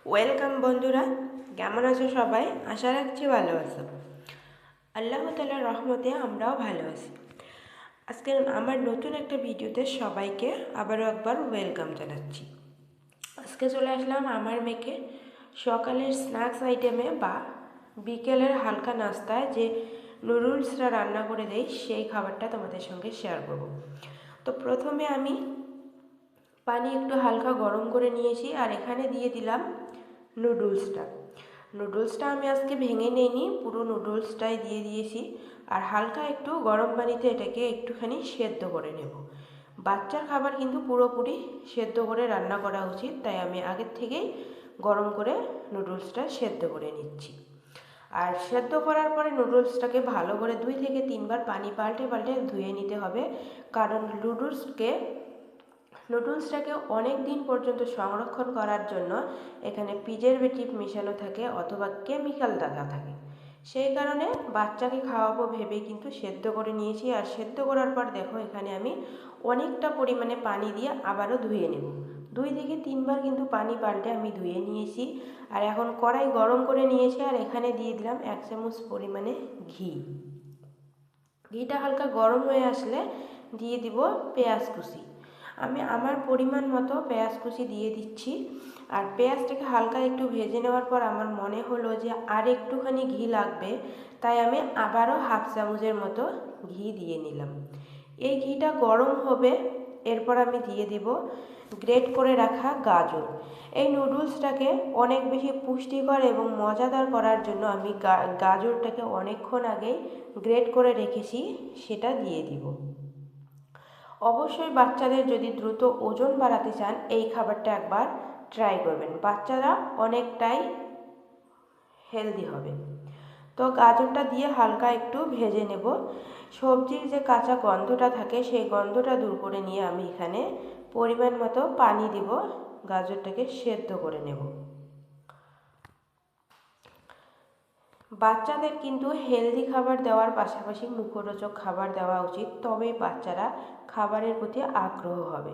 Welcome বন্ধুরা, কেমন আছো সবাই? আশা রাখছি ভালো আছো। আল্লাহ তাআলার রহমতে আমরাও ভালো আছি। আজকে আমার নতুন একটা ভিডিওতে সবাইকে আবারও একবার ওয়েলকাম জানাচ্ছি। আজকে চলে আসলাম আমার মেয়েকে সকালের স্ন্যাক্স আইটেমে বা বিকেলের হালকা নাস্তায় যে নুডলসটা রান্না করে দেই সেই খাবারটা তোমাদের সঙ্গে শেয়ার করব। তো প্রথমে আমি পানি একটু হালকা গরম করে নিয়েছি আর এখানে দিয়ে দিলাম নুডলসটা আমি আজকে ভেঙে নিইনি, পুরো নুডলসটাই দিয়ে দিয়েছি। আর হালকা একটু গরম পানিতে এটাকে একটুখানি সেদ্ধ করে নেব। বাচ্চার খাবার কিন্তু পুরোপুরি সেদ্ধ করে রান্না করা উচিত, তাই আমি আগের থেকেই গরম করে নুডলসটা সেদ্ধ করে নিচ্ছি। আর সেদ্ধ করার পরে নুডলসটাকে ভালো করে 2 থেকে 3 বার পানি পাল্টে পাল্টে ধুয়ে নিতে হবে, কারণ নুডলসটাকে অনেক দিন পর্যন্ত সংরক্ষণ করার জন্য এখানে প্রিজারভেটিভ মেশানো থাকে অথবা কেমিক্যাল দেওয়া থাকে। সেই কারণে বাচ্চাকে খাওয়াবো ভেবে কিন্তু সেদ্ধ করে নিয়েছি। আর সেদ্ধ করার পর দেখো এখানে আমি অনেকটা পরিমাণে পানি দিয়ে আবারও ধুয়ে নেব। 2 থেকে 3 বার কিন্তু পানি পাল্টে আমি ধুয়ে নিয়েছি। আর এখন কড়াই গরম করে নিয়েছি আর এখানে দিয়ে দিলাম 1 চামচ পরিমাণে ঘিটা হালকা গরম হয়ে আসলে দিয়ে দিব পেঁয়াজ কুচি। আমি আমার পরিমাণ মতো পেঁয়াজ কুচি দিয়ে দিচ্ছি। আর পেঁয়াজটাকে হালকা একটু ভেজে নেওয়ার পর আমার মনে হলো যে আর একটুখানি ঘি লাগবে, তাই আমি আবারও 1/2 চামচের মতো ঘি দিয়ে নিলাম। এই ঘিটা গরম হবে, এরপর আমি দিয়ে দেব গ্রেট করে রাখা গাজর। এই নুডলসটাকে অনেক বেশি পুষ্টিকর এবং মজাদার করার জন্য আমি গাজরটাকে অনেকক্ষণ আগেই গ্রেট করে রেখেছি, সেটা দিয়ে দিব। অবশ্যই বাচ্চাদের যদি দ্রুত ওজন বাড়াতে চান এই খাবারটা একবার ট্রাই করবেন, বাচ্চারা অনেকটাই হেলদি হবে। তো গাজরটা দিয়ে হালকা একটু ভেজে নেব। সবজির যে কাঁচা গন্ধটা থাকে সেই গন্ধটা দূর করে নিয়ে আমি এখানে পরিমাণ মতো পানি দিব, গাজরটাকে সেদ্ধ করে নেব। বাচ্চাদের কিন্তু হেলদি খাবার দেওয়ার পাশাপাশি মুখরোচক খাবার দেওয়া উচিত, তবেই বাচ্চারা খাবারের প্রতি আগ্রহ হবে।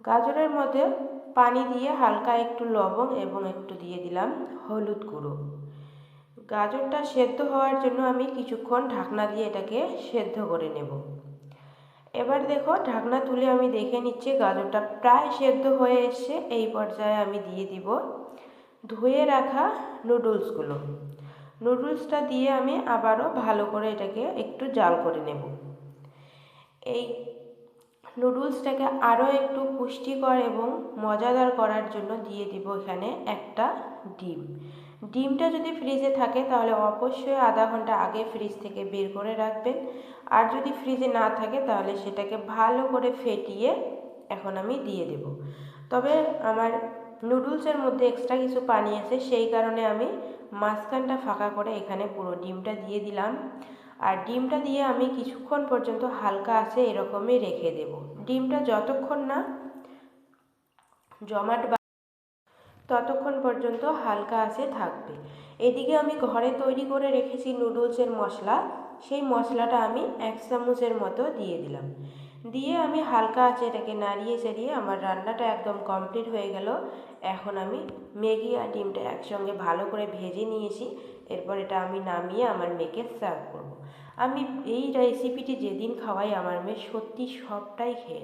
গাজরের মধ্যে পানি দিয়ে হালকা একটু লবণ এবং একটু দিয়ে দিলাম হলুদ গুঁড়ো। গাজরটা সেদ্ধ হওয়ার জন্য আমি কিছুক্ষণ ঢাকনা দিয়ে এটাকে সেদ্ধ করে নেব। এবার দেখো ঢাকনা তুলে আমি দেখে নিচ্ছি গাজরটা প্রায় সেদ্ধ হয়ে এসছে। এই পর্যায়ে আমি দিয়ে দিব ধুয়ে রাখা নুডলসটা দিয়ে আমি আবারও ভালো করে এটাকে একটু জাল করে নেব। এই নুডলসটাকে আরও একটু পুষ্টিকর এবং মজাদার করার জন্য দিয়ে দিব এখানে একটা ডিমটা যদি ফ্রিজে থাকে তাহলে অবশ্যই আধা ঘন্টা আগে ফ্রিজ থেকে বের করে রাখবেন। আর যদি ফ্রিজে না থাকে তাহলে সেটাকে ভালো করে ফেটিয়ে এখন আমি দিয়ে দেব। তবে আমার নুডলসের মধ্যে এক্সট্রা কিছু পানি আছে, সেই কারণে আমি মাঝখানটা ফাঁকা করে এখানে পুরো ডিমটা দিয়ে দিলাম। আর ডিমটা দিয়ে আমি কিছুক্ষণ পর্যন্ত হালকা আছে এরকমই রেখে দেব। ডিমটা যতক্ষণ না জমাট ততক্ষণ পর্যন্ত হালকা আছে থাকবে। এদিকে আমি ঘরে তৈরি করে রেখেছি নুডলসের মশলা, সেই মশলাটা আমি 1 চামচের মতো দিয়ে দিলাম। দিয়ে আমি হালকা আছে এটাকে নাড়িয়ে চাড়িয়ে আমার রান্নাটা একদম কমপ্লিট হয়ে গেল। এখন আমি ম্যাগি আর ডিমটা একসঙ্গে ভালো করে ভেজে নিয়েছি। এরপর এটা আমি নামিয়ে আমার মেয়েকে সার্ভ করব। আমি এই রেসিপিটি যেদিন খাওয়াই আমার মেয়ে সত্যি সবটাই খেয়ে